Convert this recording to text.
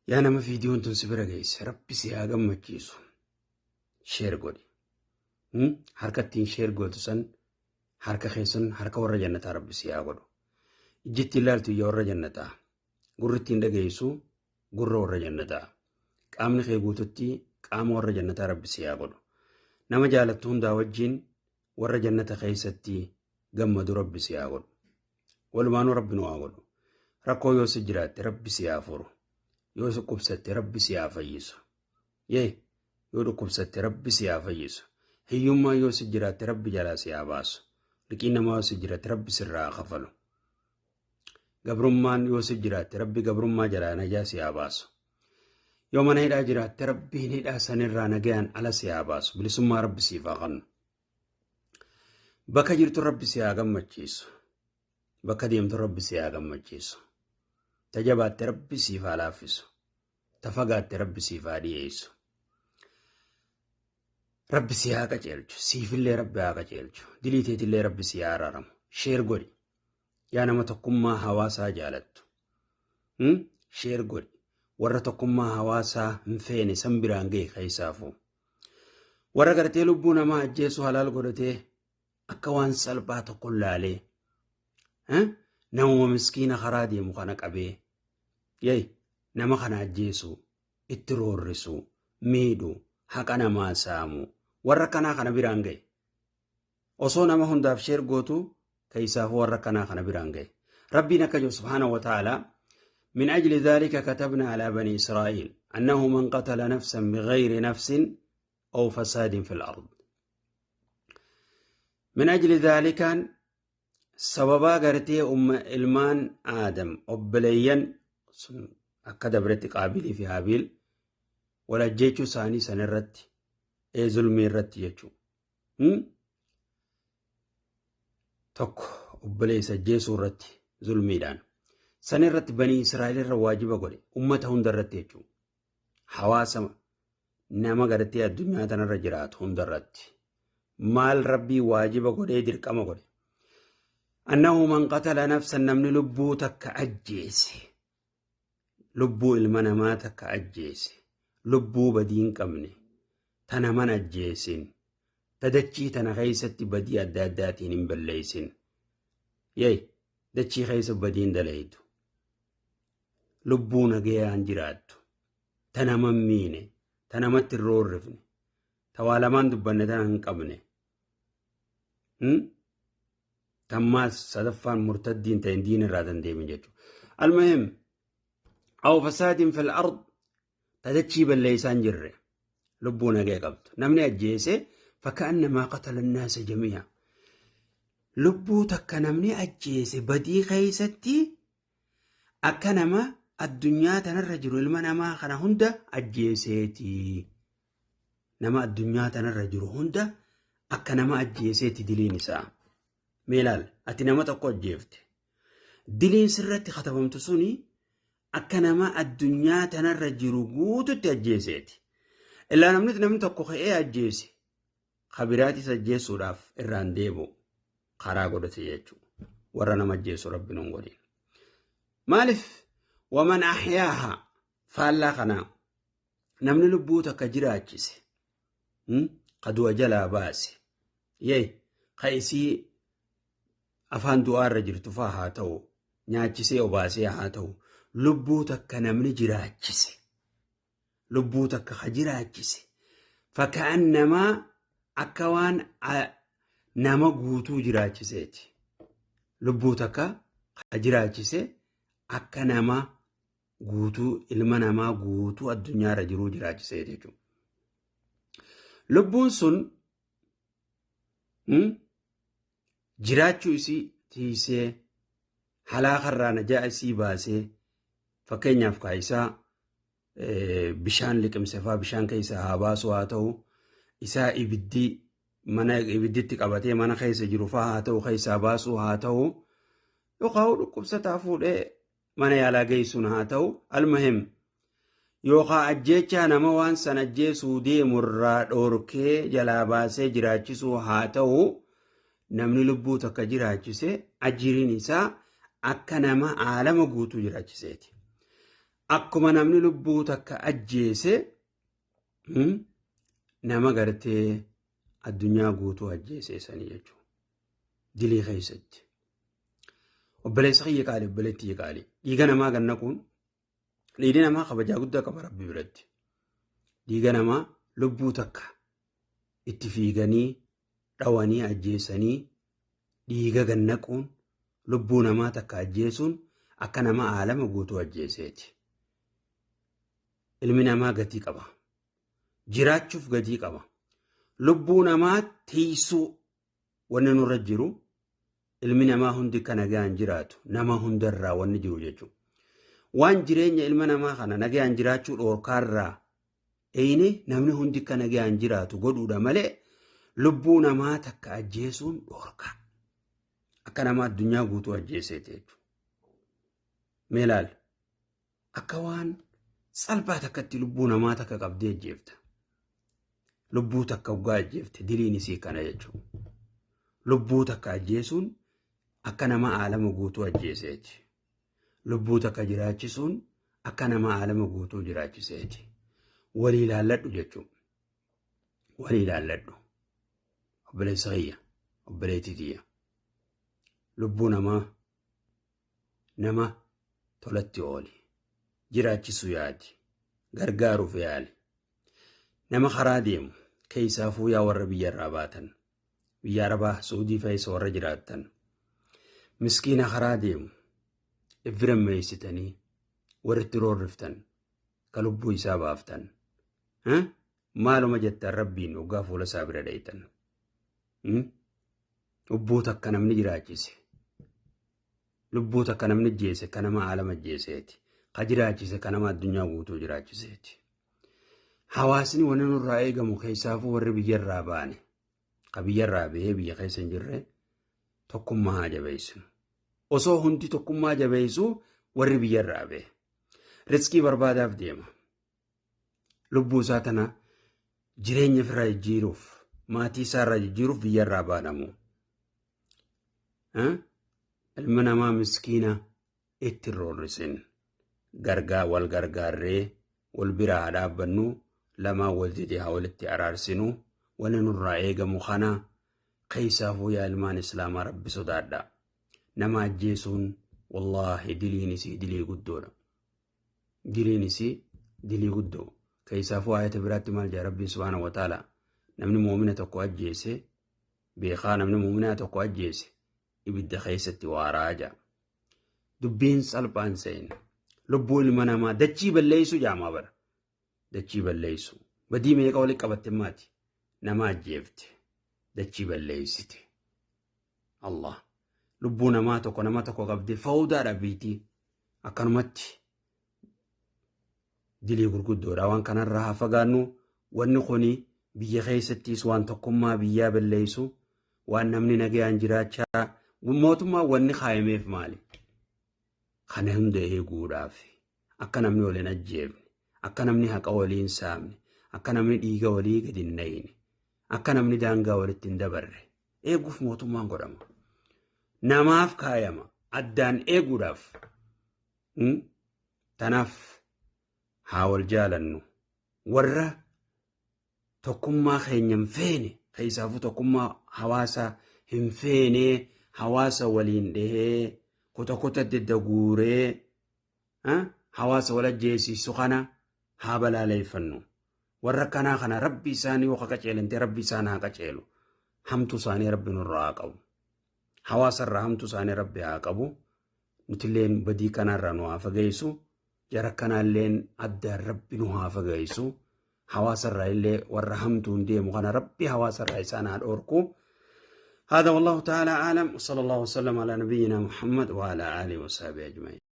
Yaa nama viidiyoon tun si bira geesse rabbi si haa gammachiisu. Sheer godhi. Harka ittiin sheer gootu san harka keessan harka warra jannataa rabbi si haa godhu. Ijjitti ilaaltu yaa warra jannataa. Gurri ittiin dhageessu gurra warra jannataa. Qaamni kee guututti qaama warra jannataa rabbi si haa godhu. Nama jaalattu hundaa wajjin warra jannata keessatti gammadu rabbi si haa godhu. Walumaanuu rabbi nu haa godhu. Rakkoo yoo si jiraatte rabbi si haa furu. Yoo dhukkubsatte rabbi si haa fayyisu. Yoo dhukkubsatte rabbi si haa fayyisu. Hiyyummaa yoo si jiraatte rabbi jalaa si haa baasu. Liqiin namaa yoo si jiraatte rabbi sirraa haa kafalu. Gabrummaan yoo si jiraatte rabbi gabrummaa jalaa najaa si haa baasu. Yoo mana hidhaa jiraatte rabbiin hidhaa sanirraa nagayaan ala si haa baasu. Bilisummaa rabbi siif haa kennu. Bakka jirtu rabbi si haa gammachiisu. Bakka deemtu rabbi si haa gammachiisu. Tajabaatte rabbi siif haa laaffisu. Tafagaatte rabbi siif haa dhiyeessu. Rabbi si haa qajeelchu. Siifillee rabbi haa qajeelchu. Diliiteetillee rabbi si haa araaramu. Sheer godhi. Yaa nama tokkummaa hawaasaa jaalattu. Sheer godhi. Warra tokkummaa hawaasaa hin feene san biraan ga'e keessaafu. Warra gartee lubbuu namaa ajjeesu halaal godhatee akka waan salphaa tokko laalee namuma miskiina karaa deemu kana qabee nama kana ajjeesu itti roorrisu miidhu haqa namaa saamu warra kanaa kana biraan ga'e. Osoo nama hundaaf sheer gootu keessaafu warra kanaa kana biraan ga'e. Rabbiin akka jiru subhaanahu wa ta'ala من أجل ذلك كتبنا على بني إسرائيل أنه من قتل نفسا بغير نفس أو فساد في الأرض. من أجل ذلك سببا قرتي إلمان آدم أبليا أكد برت قابلي في هابيل ولا جيتشو ساني سنرت ظلمي رت يجو تك أبلي سجيسو رت ظلمي دان سنرت بني إسرائيل الرواجب قولي أمته هندرت يجو حواسم نما قرتي الدنيا تنرجرات هندرت مال ربي واجب قولي دركما قولي أنه من قتل نفسا نمن لبوتك أجيسي لبو المناماتك أجيسي لبو بدين كمني تنمن أجيسين تدجي تنغيست بدي أداداتين مبليسين دجي خيس بدين دليدو لبو نغيان جراتو تنمن ميني تنمت الرور رفني توالمان دبنة تنقبني تماس صدفان مرتدين تندين الرادن دي من جدو. المهم أو فساد في الأرض تدتشي بالليسان جره لبونا جاي قبط نمني أجيسي فكأنما قتل الناس جميعا لبو تك نمني أجيسي بدي خيستي أكنما الدنيا تنرجل المنما خنا هندا أجيسيتي نما الدنيا تنرجل هندا أكنما أجيسيتي دلي نساء ميلال أتنما تقول جيفت دلين سرتي خطبمت سوني أكنما الدنيا تنرجل قوت تأجيسيتي إلا نمت تقول إيه أجيسي خبراتي سجيسو راف الرانديبو خراغو دتيجو ورنا مجيسو ربنا نقولين مالف ومن أحياها فالله خنا نمن لبوتك جراجسي قد وجلا باسي خيسي أفان دوار رجل تفاها تو ناچسي وباسي هاتو لبوتك نمن جراجسي لبوتك خجراجسي فكأنما أكوان نما قوتو جراجسيتي لبوتك خجراجسي أكنما قوتو المنما قوتو الدنيا رجلو جراجسيتي لبون سن jiraachuu isii tiisee halaakarraa najaa isii baasee fakkeenyaaf kaayisaa bishaan liqimsefaa bishaan keessa haa baasu haa ta'u isaa mana ibidditti qabatee mana keessa jiru faa haa ta'u keessaa baasu haa ta'u yookaan dhukkubsataa fuudhee mana yaalaa geessuun haa ta'u almuhim yookaan ajjeechaa nama waan san ajjeesuu deemurraa dhoorkee jalaa baasee jiraachisuu haa ta'u namni lubbuu takka jiraachise ajiriin isaa akka nama aalama guutuu jiraachiseeti. akkuma namni lubbuu takka ajjeese nama gartee addunyaa guutuu ajjeese sanii jechuudha. Dilii keessatti. Obboleessa kiyya qaalii obboleetti kiyya qaalii. Dhiiga namaa gannaquun dhiigni namaa kabajaa guddaa qaba Rabbi biratti. Dhiiga namaa lubbuu takka itti fiiganii dhawanii ajjeesanii dhiiga gannaquun lubbuu namaa takka ajjeesuun akka nama aalama guutuu ajjeeseeti. Ilmi namaa gatii qaba. Jiraachuuf gatii qaba. Lubbuu namaa tiisuu wanni nurra jiru ilmi namaa hundi kan nagaan jiraatu nama hundarraa wanni jiru jechuudha. Waan jireenya ilma namaa kana nagaan jiraachuu dhoorkaarraa eeyni namni hundi kan nagaan jiraatu godhuudha malee lubbuu namaa takka ajjeesuun dhoorka. Akka nama addunyaa guutuu ajjeeseeti jechuudha. Meelaal akka waan salphaa takkatti lubbuu namaa takka qabdee ajjeefta. Lubbuu takka ugaa ajjeefte diliin isii kana jechuudha. Lubbuu takka ajjeesuun akka nama aalama guutuu ajjeeseeti. Lubbuu takka jiraachisuun akka nama aalama guutuu jiraachiseeti. Walii ilaalladhu jechuudha. Walii ilaalladhu. Obboleessa kiyya, obboleettii tiyya. Lubbuu nama tolatti ooli. Jiraachisuu yaadi. Gargaaruuf yaali. Nama karaa deemu keessaafuu yaa warra biyyarraa baatan. Biyya Arabaa Suudii fe'isa warra jiraattan. Miskiina karaa deemu ifira meessitanii warritti roorriftan ka lubbuu isaa baaftan. Maaluma jettan Rabbiin waggaa fuula isaa bira dheeytan. Lubbuu takka namni jiraachise. Lubbuu takka namni ajjeese ka nama aalama ajjeeseeti. Ka jiraachise ka nama addunyaa guutuu jiraachiseeti. Hawaasni wanni nurraa eegamu keessaafuu warri biyyarraa baane. Ka biyyarraa bahee biyya keessa hin jirre tokkummaa haa jabeessinu. Osoo hundi tokkummaa jabeessu warri biyyarraa bahe. Riskii barbaadaaf deema. Lubbuu isaa tana jireenya ofirraa jijjiiruuf maatii isaarraa jijjiiruuf biyyarraa baanamu. Ilma namaa miskiina itti roorrisin. Wal gargaarree wal biraa dhaabbannu lamaan wal didee haa walitti araarsinu. Wanni nurraa eegamu kana keessaafuu yaa ilmaan islaamaa Rabbi sodaadha. Nama ajjeesuun wallaahi diliin isii dilii guddoodha. Diliin isii dilii guddoo. Keessaafuu ayata biraatti maal jaa Rabbi subhaanahu wa ta'ala namni muumina tokko ajjeese beekaa namni muumina tokko ajjeese ibidda keessatti waaraa jaa. Dubbiin salphaan seen lubbuu ilma namaa dachii balleessu jaamaa bara. Dachii balleessu. Badii meeqa walitti qabatte maati? Nama ajjeefte. Dachii balleessite. Allah. Lubbuu nama tokko qabdee fawdaadha biitii. Akkanumatti dilii gurguddoodha. Waan kanarraa haa fagaannu wanni kuni biyya keessattis waan tokkummaa biyyaa balleessu waan namni nagaan jiraachaa mootummaa wanni kaayameef maali? Kana hunda eeguudhaaf akka namni waliin ajjeefne akka namni haqa waliin saamne akka namni dhiiga walii gadi hin nayine akka namni daangaa walitti hin dabarre eeguuf mootummaan godhama. Namaaf kaayama addaan eeguudhaaf. Tanaaf haa wal jaalannu warra tokkummaa keenya hin feene keessaafuu tokkummaa hawaasaa hin feene hawaasa waliin dhehee kuta daguuree hawaasa wal ajjeesisu kana haa balaaleeffannu. Warra kanaa kana Rabbi isaanii yoo qaceelante Rabbi isaan haa qaceelu. Hamtu isaanii Rabbi nurraa haa qabu. Hawaasa irraa hamtu isaanii Rabbi haa qabu. Nutilleen badii kanarraa nu haa fageessu. Jara kanaalleen addaan Rabbi nu haa fageessu. Hawaasa irraa illee warra hamtuun deemu kana Rabbi hawaasa irraa isaan haa dhoorku. هذا والله تعالى أعلم وصلى الله وسلم على نبينا محمد وعلى آله وصحبه أجمعين.